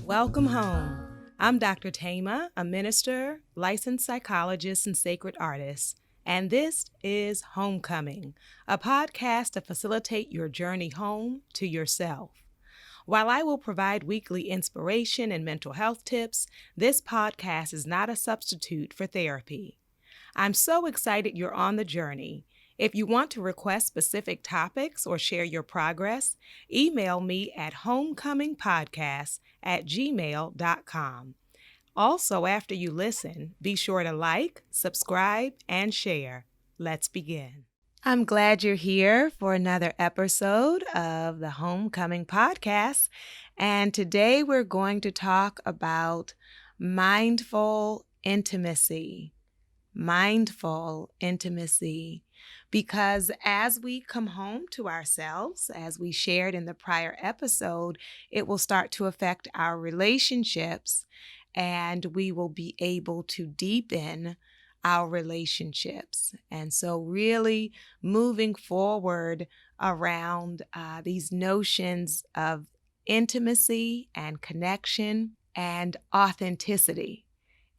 Welcome home. I'm Dr. Thema, a minister, licensed psychologist, and sacred artist, and this is Homecoming, a podcast to facilitate your journey home to yourself. While I will provide weekly inspiration and mental health tips, this podcast is not a substitute for therapy. I'm so excited you're on the journey. If you want to request specific topics or share your progress, email me at homecomingpodcast@gmail.com. Also, after you listen, be sure to like, subscribe, and share. Let's begin. I'm glad you're here for another episode of the Homecoming Podcast. And today we're going to talk about mindful intimacy. Mindful intimacy. Because as we come home to ourselves, as we shared in the prior episode, it will start to affect our relationships, and we will be able to deepen our relationships. And so really moving forward around these notions of intimacy and connection and authenticity.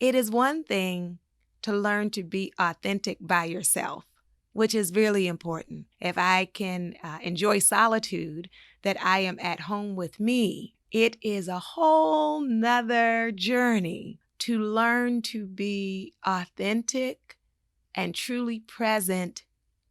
It is one thing to learn to be authentic by yourself, which is really important. If I can enjoy solitude, that I am at home with me, it is a whole nother journey to learn to be authentic and truly present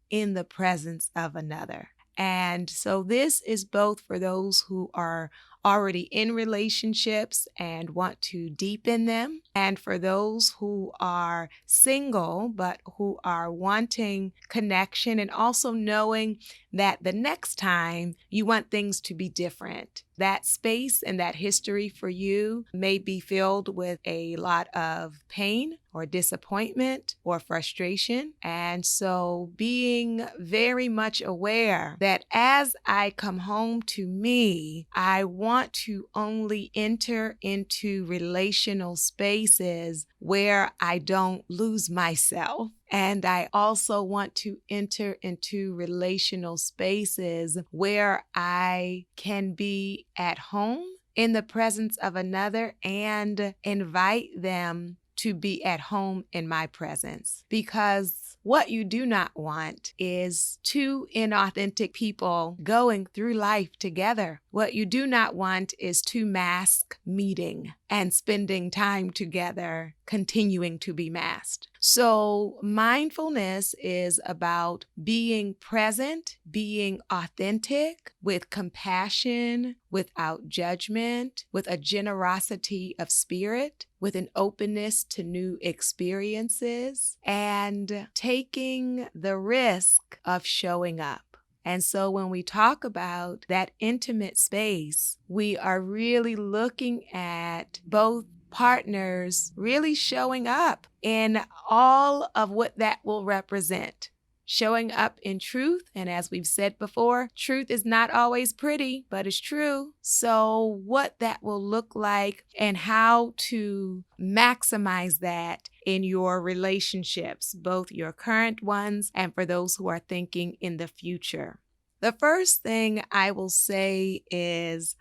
in the presence of another. And so this is both for those who are already in relationships and want to deepen them, and for those who are single but who are wanting connection and also knowing that the next time you want things to be different. That space and that history for you may be filled with a lot of pain or disappointment or frustration. And so being very much aware that as I come home to me, I want to only enter into relational spaces where I don't lose myself. And I also want to enter into relational spaces where I can be at home in the presence of another and invite them to be at home in my presence. Because what you do not want is two inauthentic people going through life together. What you do not want is two masks meeting and spending time together, continuing to be masked. So mindfulness is about being present, being authentic, with compassion, without judgment, with a generosity of spirit, with an openness to new experiences, and taking the risk of showing up. And so when we talk about that intimate space, we are really looking at both partners really showing up in all of what that will represent. Showing up in truth, and as we've said before, truth is not always pretty, but it's true. So what that will look like and how to maximize that in your relationships, both your current ones and for those who are thinking in the future. The first thing I will say is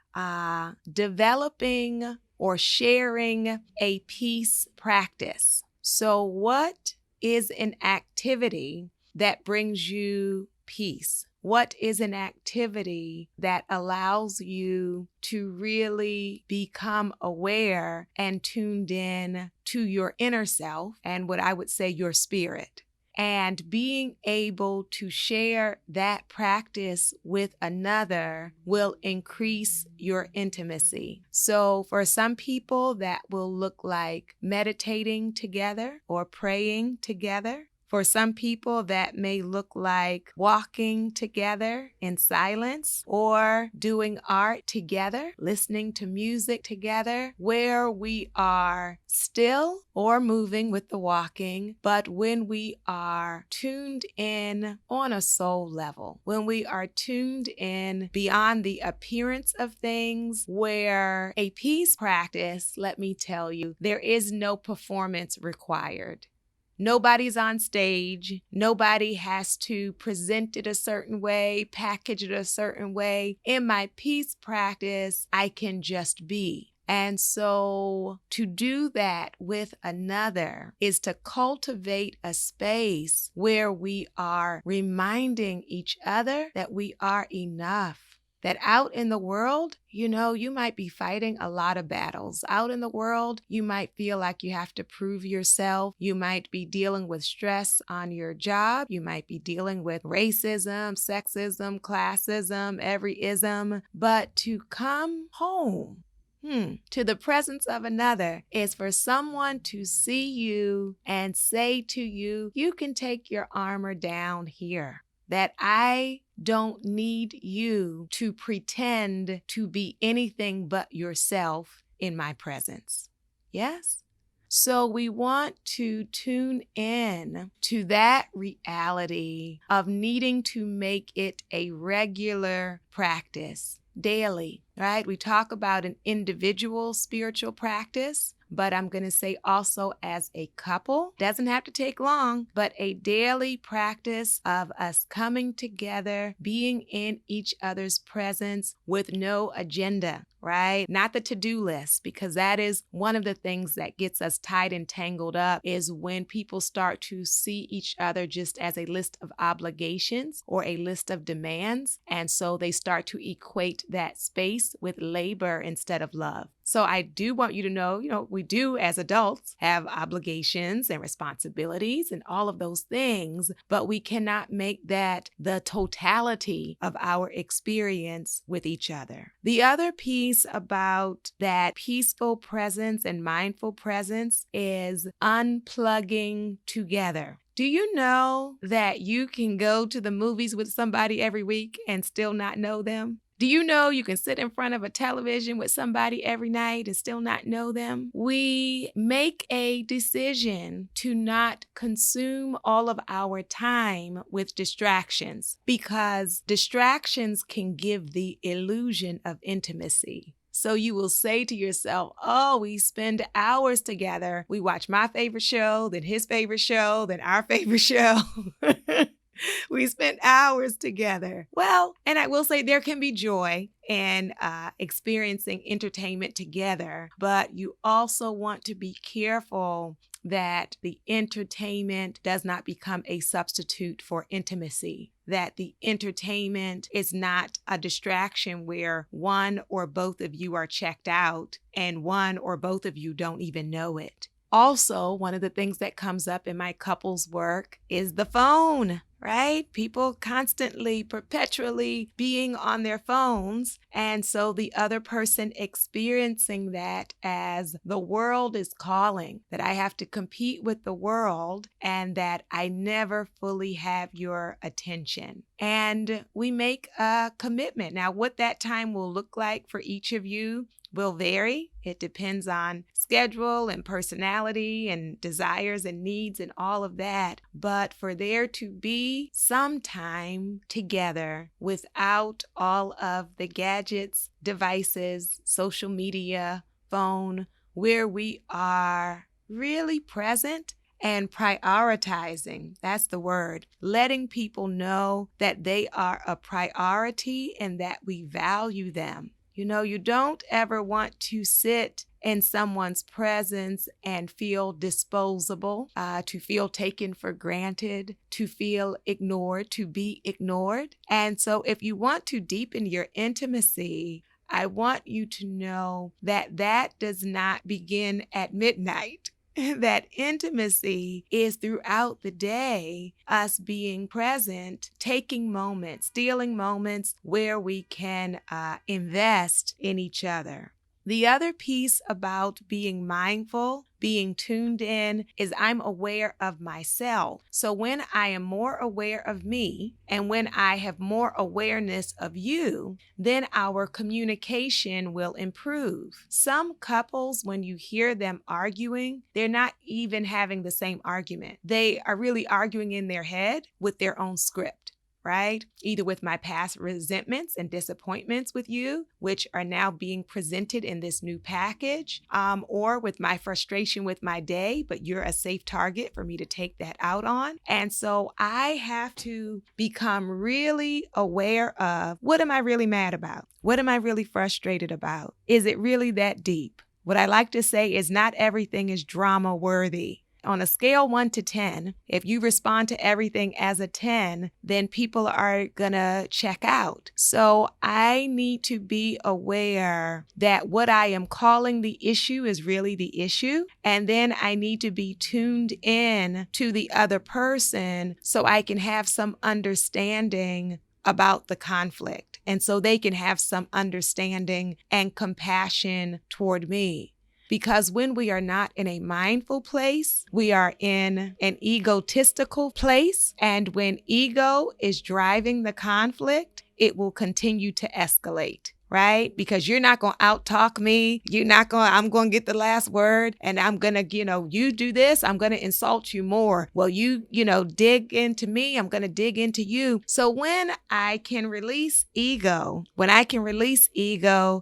developing or sharing a peace practice. So what is an activity that brings you peace? What is an activity that allows you to really become aware and tuned in to your inner self and what I would say your spirit? And being able to share that practice with another will increase your intimacy. So for some people, that will look like meditating together or praying together. For some people, that may look like walking together in silence or doing art together, listening to music together, where we are still or moving with the walking, but when we are tuned in on a soul level, when we are tuned in beyond the appearance of things, where a peace practice, let me tell you, there is no performance required. Nobody's on stage. Nobody has to present it a certain way, package it a certain way. In my peace practice, I can just be. And so to do that with another is to cultivate a space where we are reminding each other that we are enough. That out in the world, you might be fighting a lot of battles. Out in the world, you might feel like you have to prove yourself. You might be dealing with stress on your job. You might be dealing with racism, sexism, classism, every ism. But to come home to the presence of another is for someone to see you and say to you, you can take your armor down here. That I don't need you to pretend to be anything but yourself in my presence. Yes? So we want to tune in to that reality of needing to make it a regular practice daily, right? We talk about an individual spiritual practice, but I'm going to say also as a couple. Doesn't have to take long, but a daily practice of us coming together, being in each other's presence with no agenda, right? Not the to-do list, because that is one of the things that gets us tied and tangled up is when people start to see each other just as a list of obligations or a list of demands. And so they start to equate that space with labor instead of love. So I do want you to know, we do as adults have obligations and responsibilities and all of those things, but we cannot make that the totality of our experience with each other. The other piece about that peaceful presence and mindful presence is unplugging together. Do you know that you can go to the movies with somebody every week and still not know them? Do you know you can sit in front of a television with somebody every night and still not know them? We make a decision to not consume all of our time with distractions because distractions can give the illusion of intimacy. So you will say to yourself, oh, we spend hours together. We watch my favorite show, then his favorite show, then our favorite show. We spent hours together. Well, and I will say there can be joy in experiencing entertainment together, but you also want to be careful that the entertainment does not become a substitute for intimacy, that the entertainment is not a distraction where one or both of you are checked out and one or both of you don't even know it. Also, one of the things that comes up in my couples work is the phone, right? People constantly, perpetually being on their phones. And so the other person experiencing that as the world is calling, that I have to compete with the world and that I never fully have your attention. And we make a commitment. Now, what that time will look like for each of you will vary. It depends on schedule and personality and desires and needs and all of that. But for there to be some time together without all of the gadgets, devices, social media, phone, where we are really present and prioritizing, that's the word, letting people know that they are a priority and that we value them. You don't ever want to sit in someone's presence and feel disposable, to feel taken for granted, to feel ignored, to be ignored. And so if you want to deepen your intimacy, I want you to know that that does not begin at midnight. That intimacy is throughout the day, us being present, taking moments, stealing moments where we can invest in each other. The other piece about being mindful, being tuned in, is I'm aware of myself. So when I am more aware of me and when I have more awareness of you, then our communication will improve. Some couples, when you hear them arguing, they're not even having the same argument. They are really arguing in their head with their own script. Right? Either with my past resentments and disappointments with you, which are now being presented in this new package, or with my frustration with my day, but you're a safe target for me to take that out on. And so I have to become really aware of, what am I really mad about? What am I really frustrated about? Is it really that deep? What I like to say is not everything is drama worthy. On a scale 1 to 10, if you respond to everything as a 10, then people are gonna check out. So I need to be aware that what I am calling the issue is really the issue. And then I need to be tuned in to the other person so I can have some understanding about the conflict. And so they can have some understanding and compassion toward me. Because when we are not in a mindful place, we are in an egotistical place. And when ego is driving the conflict, it will continue to escalate, right? Because you're not going to out-talk me. I'm going to get the last word and I'm going to, you do this, I'm going to insult you more. Well, you dig into me, I'm going to dig into you. So when I can release ego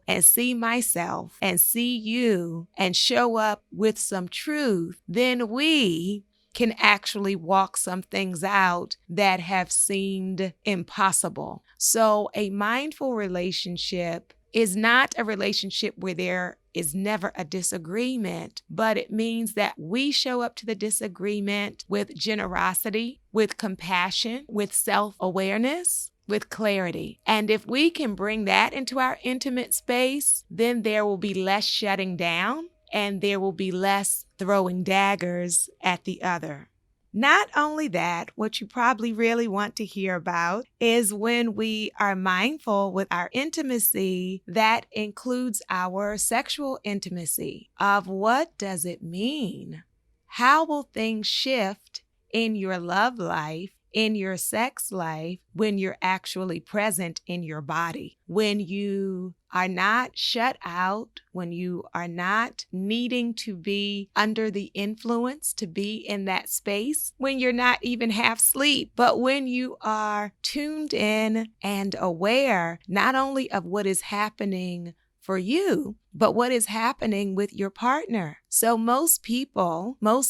and see myself and see you and show up with some truth, then we can actually walk some things out that have seemed impossible. So a mindful relationship is not a relationship where there is never a disagreement, but it means that we show up to the disagreement with generosity, with compassion, with self-awareness, with clarity. And if we can bring that into our intimate space, then there will be less shutting down and there will be less throwing daggers at the other. Not only that, what you probably really want to hear about is when we are mindful with our intimacy, that includes our sexual intimacy. Of what does it mean? How will things shift in your love life, in your sex life, when you're actually present in your body? When you are not shut out, when you are not needing to be under the influence to be in that space, when you're not even half asleep, but when you are tuned in and aware not only of what is happening for you, but what is happening with your partner. So most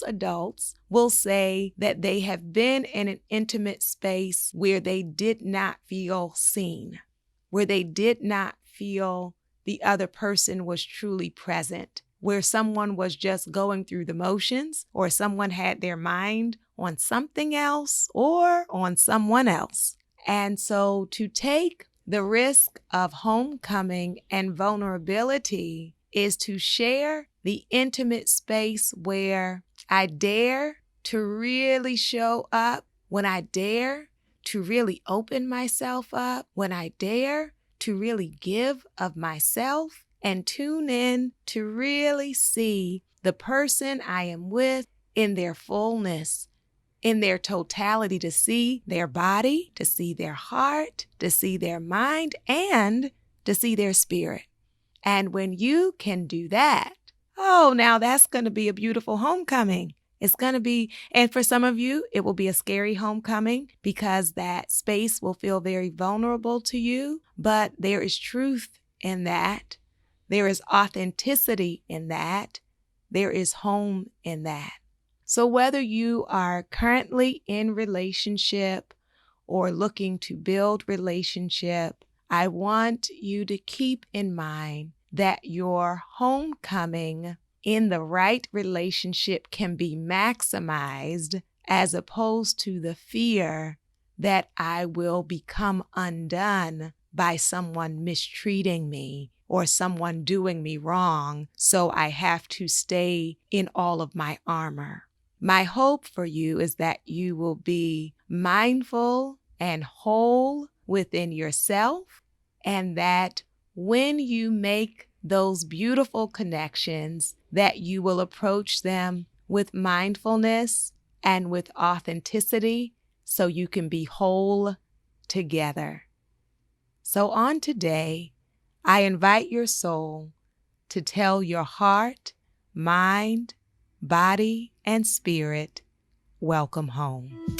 adults will say that they have been in an intimate space where they did not feel seen, where they did not feel the other person was truly present, where someone was just going through the motions, or someone had their mind on something else or on someone else. And so to take the risk of homecoming and vulnerability is to share the intimate space where I dare to really show up, when I dare to really open myself up, when I dare to really give of myself and tune in to really see the person I am with in their fullness, in their totality, to see their body, to see their heart, to see their mind, and to see their spirit. And when you can do that, now that's going to be a beautiful homecoming. It's going to be, and for some of you, it will be a scary homecoming because that space will feel very vulnerable to you, but there is truth in that. There is authenticity in that. There is home in that. So whether you are currently in relationship or looking to build relationship, I want you to keep in mind that your homecoming in the right relationship can be maximized, as opposed to the fear that I will become undone by someone mistreating me or someone doing me wrong, so I have to stay in all of my armor. My hope for you is that you will be mindful and whole within yourself, and that when you make those beautiful connections, that you will approach them with mindfulness and with authenticity so you can be whole together. So on today, I invite your soul to tell your heart, mind, body, and spirit, welcome home.